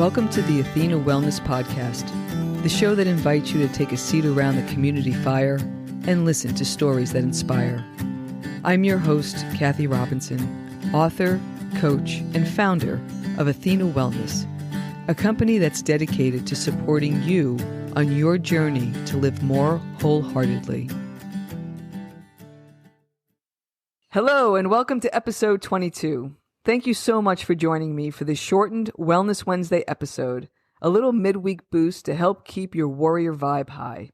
Welcome to the Athena Wellness Podcast, the show that invites you to take a seat around the community fire and listen to stories that inspire. I'm your host, Kathy Robinson, author, coach, and founder of Athena Wellness, a company that's dedicated to supporting you on your journey to live more wholeheartedly. Hello, and welcome to episode 22. Thank you so much for joining me for this shortened Wellness Wednesday episode, a little midweek boost to help keep your warrior vibe high.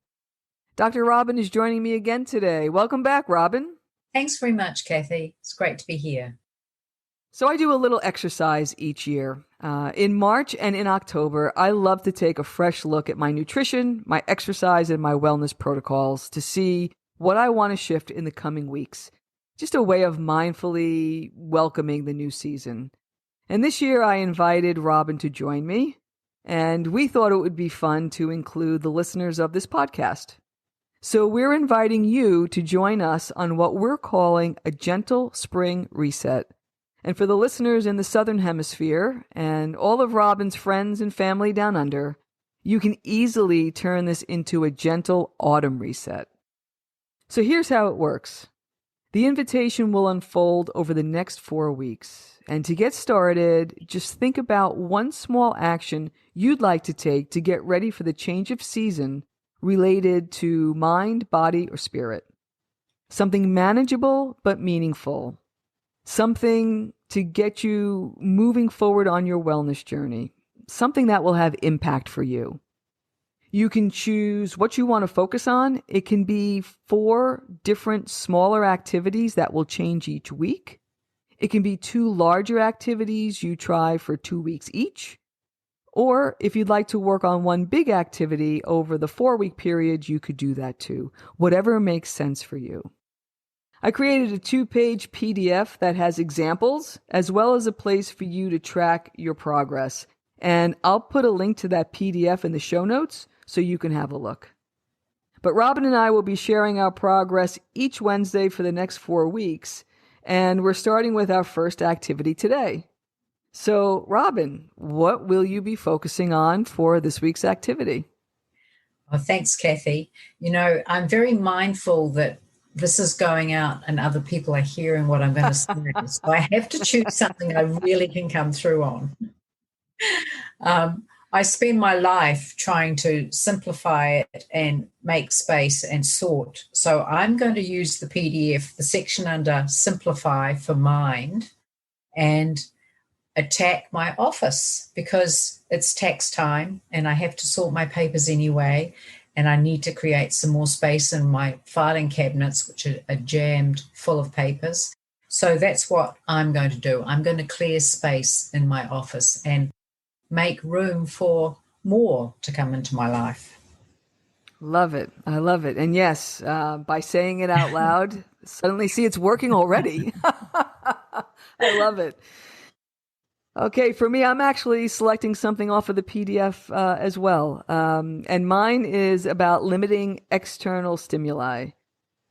Dr. Robyn is joining me again today. Welcome back, Robyn. Thanks very much, Kathy. It's great to be here. So I do a little exercise each year. In March and in October, I love to take a fresh look at my nutrition, my exercise, and my wellness protocols to see what I want to shift in the coming weeks. Just a way of mindfully welcoming the new season. And this year I invited Robyn to join me, and we thought it would be fun to include the listeners of this podcast. So we're inviting you to join us on what we're calling a gentle spring reset. And for the listeners in the Southern Hemisphere and all of Robyn's friends and family down under, you can easily turn this into a gentle autumn reset. So here's how it works. The invitation will unfold over the next 4 weeks. And to get started, just think about one small action you'd like to take to get ready for the change of season related to mind, body, or spirit. Something manageable but meaningful. Something to get you moving forward on your wellness journey. Something that will have impact for you. You can choose what you want to focus on. It can be 4 different smaller activities that will change each week. It can be 2 larger activities you try for 2 weeks each. Or if you'd like to work on one big activity over the 4-week period, you could do that too. Whatever makes sense for you. I created a 2-page PDF that has examples as well as a place for you to track your progress. And I'll put a link to that PDF in the show notes so you can have a look. But Robyn and I will be sharing our progress each Wednesday for the next 4 weeks, and we're starting with our first activity today. So, Robyn, what will you be focusing on for this week's activity? Oh, thanks, Kathy. You know, I'm very mindful that this is going out and other people are hearing what I'm going to say. So I have to choose something I really can come through on. I spend my life trying to simplify it and make space and sort. So I'm going to use the PDF, the section under Simplify for Mind, and attack my office because it's tax time and I have to sort my papers anyway, and I need to create some more space in my filing cabinets, which are jammed full of papers. So that's what I'm going to do. I'm going to clear space in my office and make room for more to come into my life. Love it. I love it. And yes, by saying it out loud, suddenly see it's working already. I love it. Okay, for me, I'm actually selecting something off of the PDF as well. And mine is about limiting external stimuli.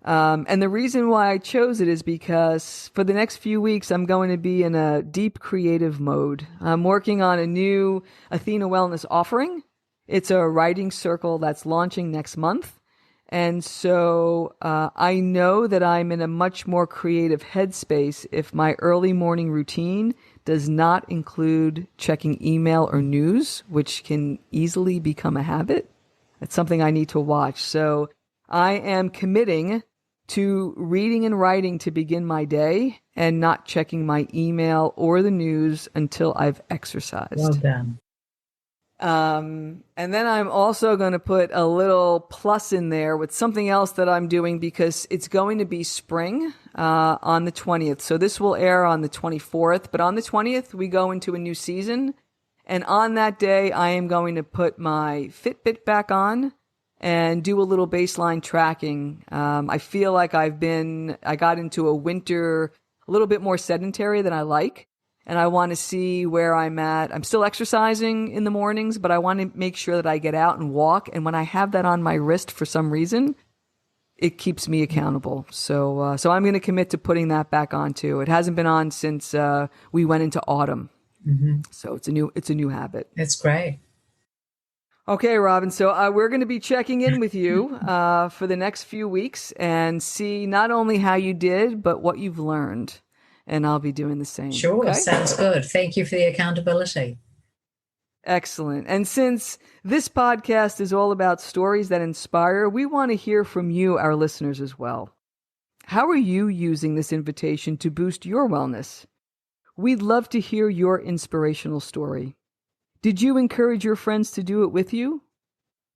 And the reason why I chose it is because for the next few weeks, I'm going to be in a deep creative mode. I'm working on a new Athena Wellness offering. It's a writing circle that's launching next month. And so I know that I'm in a much more creative headspace if my early morning routine does not include checking email or news, which can easily become a habit. It's something I need to watch. So I am committing to reading and writing to begin my day and not checking my email or the news until I've exercised. Well done. And then I'm also going to put a little plus in there with something else that I'm doing because it's going to be spring on the 20th. So this will air on the 24th, but on the 20th, we go into a new season. And on that day, I am going to put my Fitbit back on and do a little baseline tracking. I feel like I got into a winter a little bit more sedentary than I like. And I want to see where I'm at. I'm still exercising in the mornings, but I want to make sure that I get out and walk. And when I have that on my wrist for some reason, it keeps me accountable. So I'm going to commit to putting that back on too. It hasn't been on since we went into autumn. So it's a new habit. That's great. Okay, Robyn. So we're going to be checking in with you for the next few weeks and see not only how you did, but what you've learned. And I'll be doing the same. Sure. Okay? Sounds good. Thank you for the accountability. Excellent. And since this podcast is all about stories that inspire, we want to hear from you, our listeners, as well. How are you using this invitation to boost your wellness? We'd love to hear your inspirational story. Did you encourage your friends to do it with you?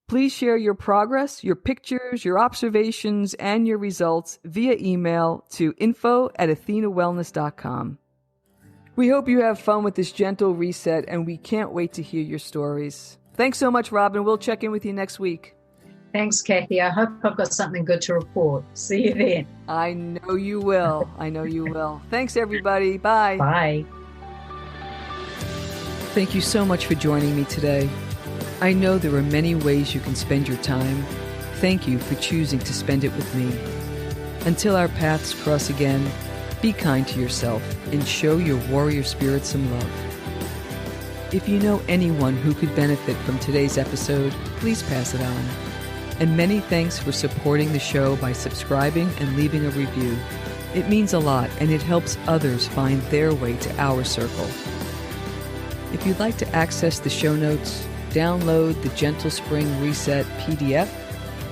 Please share your progress, your pictures, your observations, and your results via email to info@athenawellness.com. We hope you have fun with this gentle reset, and we can't wait to hear your stories. Thanks so much, Robyn. We'll check in with you next week. Thanks, Kathy. I hope I've got something good to report. See you then. I know you will. I know you will. Thanks, everybody. Bye. Bye. Thank you so much for joining me today. I know there are many ways you can spend your time. Thank you for choosing to spend it with me. Until our paths cross again, be kind to yourself and show your warrior spirit some love. If you know anyone who could benefit from today's episode, please pass it on. And many thanks for supporting the show by subscribing and leaving a review. It means a lot, and it helps others find their way to our circle. If you'd like to access the show notes, download the Gentle Spring Reset PDF,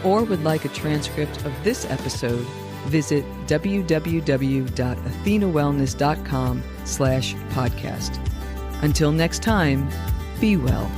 or would like a transcript of this episode, visit www.athenawellness.com/podcast. Until next time, be well.